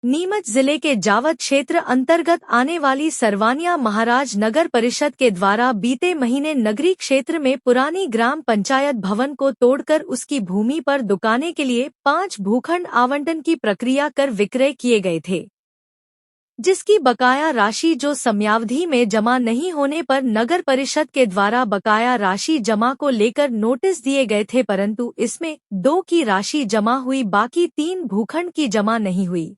नीमच जिले के जावद क्षेत्र अंतर्गत आने वाली सरवानिया महाराज नगर परिषद के द्वारा बीते महीने नगरी क्षेत्र में पुरानी ग्राम पंचायत भवन को तोड़कर उसकी भूमि पर दुकानें के लिए 5 भूखंड आवंटन की प्रक्रिया कर विक्रय किए गए थे, जिसकी बकाया राशि जो समयावधि में जमा नहीं होने पर नगर परिषद के द्वारा बकाया राशि जमा को लेकर नोटिस दिए गए थे, परंतु इसमें 2 की राशि जमा हुई, बाकी 3 भूखंड की जमा नहीं हुई,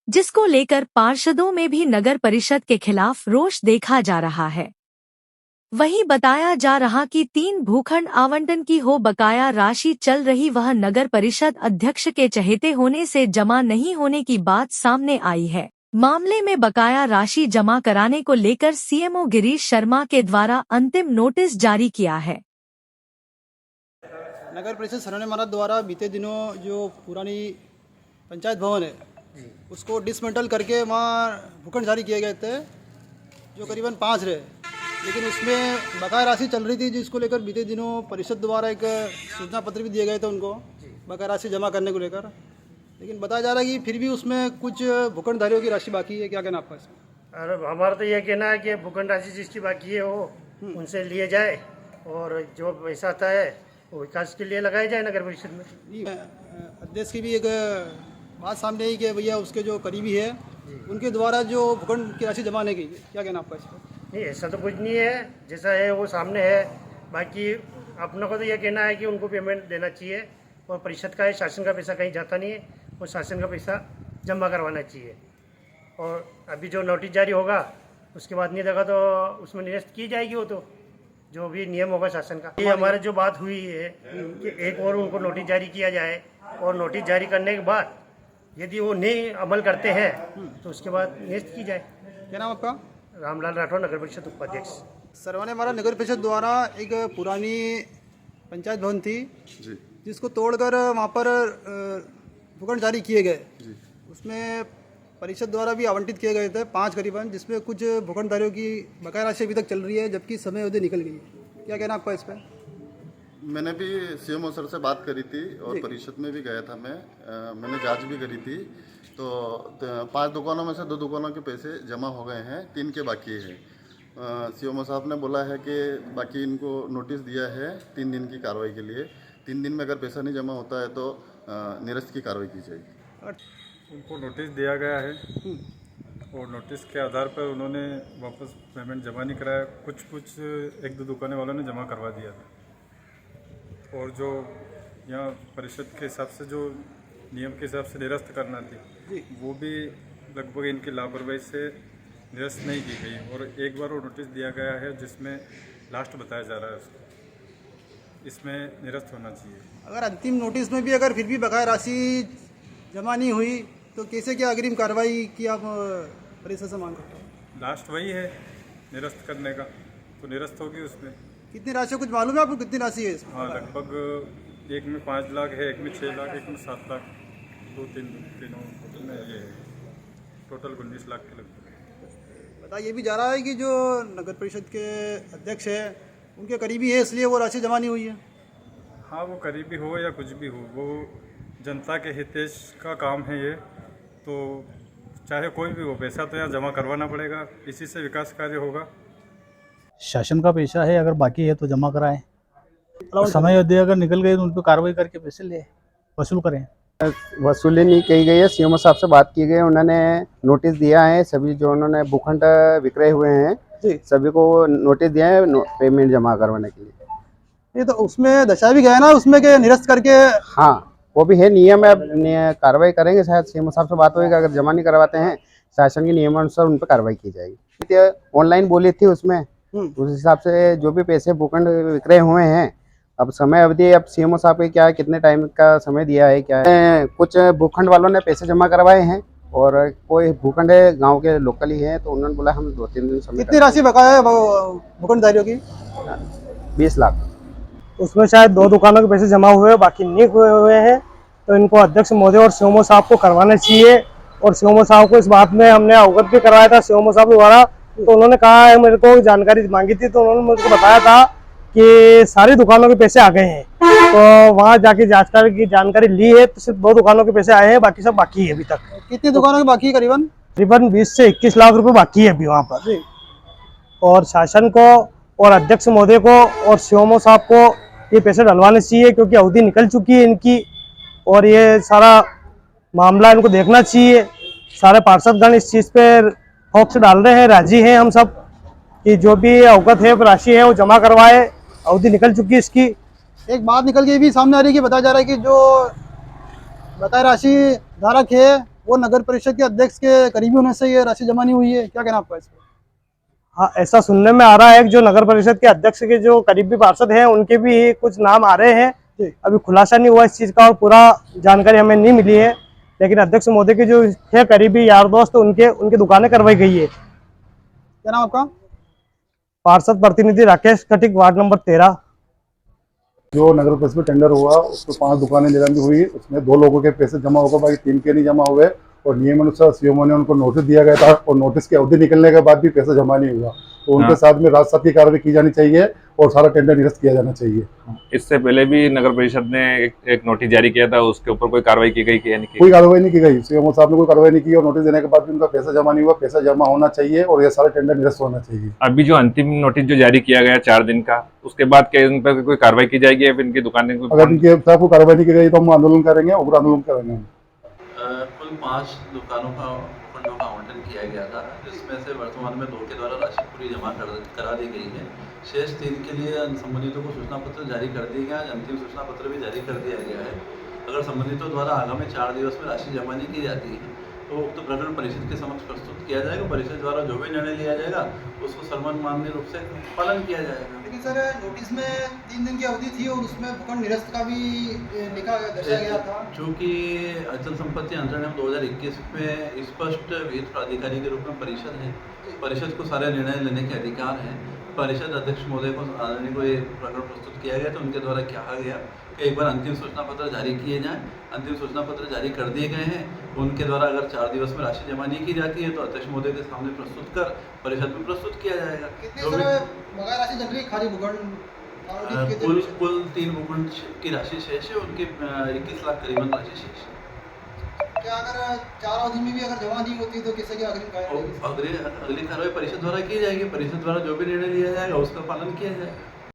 जिसको लेकर पार्षदों में भी नगर परिषद के खिलाफ रोष देखा जा रहा है। वहीं बताया जा रहा कि 3 भूखंड आवंटन की हो बकाया राशि चल रही, वह नगर परिषद अध्यक्ष के चहेते होने से जमा नहीं होने की बात सामने आई है। मामले में बकाया राशि जमा कराने को लेकर सीएमओ गिरीश शर्मा के द्वारा अंतिम नोटिस जारी किया है। नगर परिषद सरवानिया महाराज द्वारा बीते दिनों जो पुरानी पंचायत भवन है उसको डिसमेंटल करके वहाँ भूखंड जारी किए गए थे, जो करीबन 5 रहे, लेकिन उसमें बकाया राशि चल रही थी, जिसको लेकर बीते दिनों परिषद द्वारा एक सूचना पत्र भी दिए गए थे उनको बकाया राशि जमा करने को लेकर। लेकिन बताया जा रहा है कि फिर भी उसमें कुछ भूखंडधारियों की राशि बाकी है। क्या कहना आपका इसमें? अरे हमारा तो ये कहना है कि भूखंड राशि जिसकी बाकी है वो उनसे लिए जाए और जो पैसा आता है वो विकास के लिए लगाया जाए नगर परिषद में। अध्यक्ष की भी एक बात सामने आई कि भैया उसके जो करीबी है उनके द्वारा जो भूखंड की राशि जमा नहीं की। क्या कहना आपका इसमें? नहीं, ऐसा तो कुछ नहीं है, जैसा है वो सामने है। बाकी अपनों को तो ये कहना है कि उनको पेमेंट देना चाहिए और परिषद का है, शासन का पैसा कहीं जाता नहीं है, और शासन का पैसा जमा करवाना चाहिए। और अभी जो नोटिस जारी होगा उसके बाद नहीं देगा तो उसमें निरस्त की जाएगी, वो तो जो भी नियम होगा शासन का। ये हमारे जो बात हुई है कि एक और उनको नोटिस जारी किया जाए और नोटिस जारी करने के बाद यदि वो नहीं अमल करते हैं तो उसके बाद निरस्त की जाए। क्या नाम आपका? रामलाल राठौर, नगर परिषद उपाध्यक्ष। सरवानिया महाराज नगर परिषद द्वारा एक पुरानी पंचायत भवन थी जिसको तोड़कर वहाँ पर भूखंड जारी किए गए। उसमें परिषद द्वारा भी आवंटित किए गए थे 5 करीबन, जिसमें कुछ भूखंडधारियों की बकाया राशि अभी तक चल रही है, जबकि समय अवधि निकल गई है। क्या कहना आपका इस पर? मैंने भी सीएमओ सर से बात करी थी और परिषद में भी गया था मैंने जांच भी करी थी। तो 5 दुकानों में से 2 दुकानों के पैसे जमा हो गए हैं, 3 के बाकी है। सीएमओ साहब ने बोला है कि बाकी इनको नोटिस दिया है 3 दिन की कार्रवाई के लिए। 3 दिन में अगर पैसा नहीं जमा होता है तो निरस्त की कार्रवाई की जाएगी। उनको नोटिस दिया गया है और नोटिस के आधार पर उन्होंने वापस पेमेंट जमा नहीं कराया। कुछ 1-2 दुकानें वालों ने जमा करवा दिया था, और जो यहाँ परिषद के हिसाब से जो नियम के हिसाब से निरस्त करना थी वो भी लगभग इनकी लापरवाही से निरस्त नहीं की गई। और एक बार वो नोटिस दिया गया है जिसमें लास्ट बताया जा रहा है उसको, इसमें निरस्त होना चाहिए। अगर अंतिम नोटिस में भी अगर फिर भी बकाया राशि जमा नहीं हुई तो कैसे क्या अग्रिम कार्रवाई की आप परिषद से मांग करते हो? लास्ट वही है निरस्त करने का, तो निरस्त होगी। उसमें कितनी राशि कुछ मालूम है आपको? कितनी राशि है इसमें? हाँ, लगभग एक में 5 लाख है, एक में 6 लाख, एक में 7 लाख, 2-3 में ये टोटल 19 लाख के लगभग। बताया ये भी जा रहा है कि जो नगर परिषद के अध्यक्ष है उनके करीबी है, इसलिए वो राशि जमा नहीं हुई है। हाँ, वो करीबी हो या कुछ भी हो, वो जनता के हितेश का काम है ये, तो चाहे कोई भी हो पैसा तो यहाँ जमा करवाना पड़ेगा, इसी से विकास कार्य होगा। शासन का पैसा है, अगर बाकी है तो जमा कराएं, समय अवधि अगर निकल गई तो उन पर कार्रवाई करके पैसे ले वसूल करें। वसूली नहीं की गई है। सीएमओ साहब से बात की गई, उन्होंने नोटिस दिया है सभी जो उन्होंने भूखंड विक्रय हुए हैं सभी को नोटिस दिया है पेमेंट जमा करवाने के लिए। ये तो उसमें दशा भी गया ना उसमें के निरस्त करके। हाँ, वो भी है, नियम है, कार्रवाई करेंगे। शायद सीएमओ साहब से बात होगी, अगर जमा नहीं करवाते हैं शासन के नियमानुसार उन पर कार्रवाई की जाएगी। ऑनलाइन बोली थी उसमें, उस हिसाब से जो भी पैसे भूखंड विक्रय हुए हैं, अब समय अवधि अब सीएमओ साहब के क्या है, कितने टाइम का समय दिया है, क्या है। कुछ भूखंड वालों ने पैसे जमा करवाए हैं और कोई भूखंड गांव के लोकल ही है, तो उन्होंने बोला हम 2-3 दिन समय। कितनी राशि बकाया है भूखंडधारियों की? 20 लाख। उसमें शायद 2 दुकानों के पैसे जमा हुए, बाकी नहीं हुए हैं, तो इनको अध्यक्ष महोदय और सीएमओ साहब को करवाना चाहिए। और सीएमओ साहब को इस बात में हमने अवगत भी कराया था सीएमओ साहब द्वारा, तो उन्होंने कहा है, मेरे को जानकारी मांगी थी तो उन्होंने मुझको बताया था कि सारी दुकानों के पैसे आ गए हैं, तो वहाँ जाके जांचकारी की जानकारी ली है तो सिर्फ 2 दुकानों के पैसे आए हैं, बाकी सब बाकी है अभी तक। कितनी दुकानों की बाकी है करीबन? करीबन 20 से 21 लाख रुपए बाकी है अभी वहाँ पर। और शासन को और अध्यक्ष महोदय को और सीएमओ साहब को ये पैसे डलवाने चाहिए, क्योंकि अवधि निकल चुकी है इनकी और ये सारा मामला इनको देखना चाहिए। सारे पार्षदगण इस चीज़ पर फोकस डाल रहे हैं, राजी हैं हम सब कि जो भी अवगत है राशि है वो जमा करवाए, अवधि निकल चुकी है इसकी। एक बात निकल के भी सामने आ रही है कि बताया जा रहा है कि जो बकाया राशि धारक है वो नगर परिषद के अध्यक्ष के करीबी होने से ये राशि जमा नहीं हुई है। क्या कहना आपका इस पर? हाँ, ऐसा सुनने में आ रहा है कि जो नगर परिषद के अध्यक्ष के जो करीबी पार्षद हैं उनके भी कुछ नाम आ रहे हैं। अभी खुलासा नहीं हुआ इस चीज़ का और पूरा जानकारी हमें नहीं मिली है, लेकिन अध्यक्ष महोदय के जो है करीबी यार दोस्त उनके दुकानें करवाई गई है। क्या नाम आपका? पार्षद प्रतिनिधि राकेश खटिक, वार्ड नंबर 13। जो नगर परिषद में टेंडर हुआ उसमें 5 दुकानें निलंबित हुई, उसमें 2 लोगों के पैसे जमा होगा, बाकी 3 के नहीं जमा हुए और नियमानुसार सीएमओ ने उनको नोटिस दिया गया था और नोटिस की अवधि निकलने के बाद भी पैसा जमा नहीं हुआ, तो उनके साथ में राजसात की कार्रवाई की जानी चाहिए और सारा टेंडर निरस्त किया जाना चाहिए। इससे पहले भी नगर परिषद ने एक नोटिस जारी किया था, उसके ऊपर कोई कार्रवाई की गई कि नहीं? कोई कार्रवाई नहीं की गई, सीएमओ साहब ने कोई कार्रवाई नहीं की और नोटिस देने के बाद भी उनका पैसा जमा नहीं हुआ। पैसा जमा होना चाहिए और ये सारा टेंडर निरस्त होना चाहिए। अभी जो अंतिम नोटिस जो जारी किया गया 4 दिन का, उसके बाद क्या इन पर कोई कार्रवाई की जाएगी या फिर इनकी दुकानें अगर इनके साथ कोई कार्रवाई नहीं की गई तो हम आंदोलन करेंगे, उग्र आंदोलन करेंगे। कुल 5 दुकानों का फंडों का आवंटन किया गया था, जिसमें से वर्तमान में 2 के द्वारा राशि पूरी जमा करा दी गई है। शेष 3 के लिए संबंधितों को सूचना पत्र जारी कर दिया गया, अंतिम सूचना पत्र भी जारी कर दिया गया है। अगर संबंधितों द्वारा आगामी 4 दिवस में राशि जमा नहीं की जाती है तो उक्त प्रकरण परिषद के समक्ष प्रस्तुत किया जाएगा। परिषद द्वारा जो भी निर्णय लिया जाएगा उसको सर्वमान्य रूप से पालन किया जाएगा। लेकिन सर नोटिस में 3 दिन की अवधि थी और उसमें भूखंड निरस्त का भी लिखा दर्शाया गया था। चूँकि अचल संपत्ति अंतरण नियम 2021 में स्पष्ट विहित प्राधिकारी के रूप में परिषद है, परिषद को सारे निर्णय लेने के अधिकार हैं। परिषद अध्यक्ष महोदय को आदरणीय को ये प्रकरण प्रस्तुत किया गया तो उनके द्वारा कहा गया कि एक बार अंतिम सूचना पत्र जारी किए जाएं। अंतिम सूचना पत्र जारी कर दिए गए हैं, उनके द्वारा अगर 4 दिवस में राशि जमा नहीं की जाती है तो अध्यक्ष महोदय के सामने प्रस्तुत कर परिषद में प्रस्तुत किया जाएगा। कितनी सर बकाया राशि चल रही है खाली भूखंड? कुल 3 भूखंड की राशि शेष है, उनकी 21 लाख करीबन राशि शेष है। क्या अगर 4 अवधि में भी अगर जमा नहीं होती तो किसी की अग्रिम कार्रवाई? अगली कार्रवाई परिषद द्वारा की जाएगी। परिषद द्वारा जो भी निर्णय लिया जाएगा उसका पालन किया जाएगा।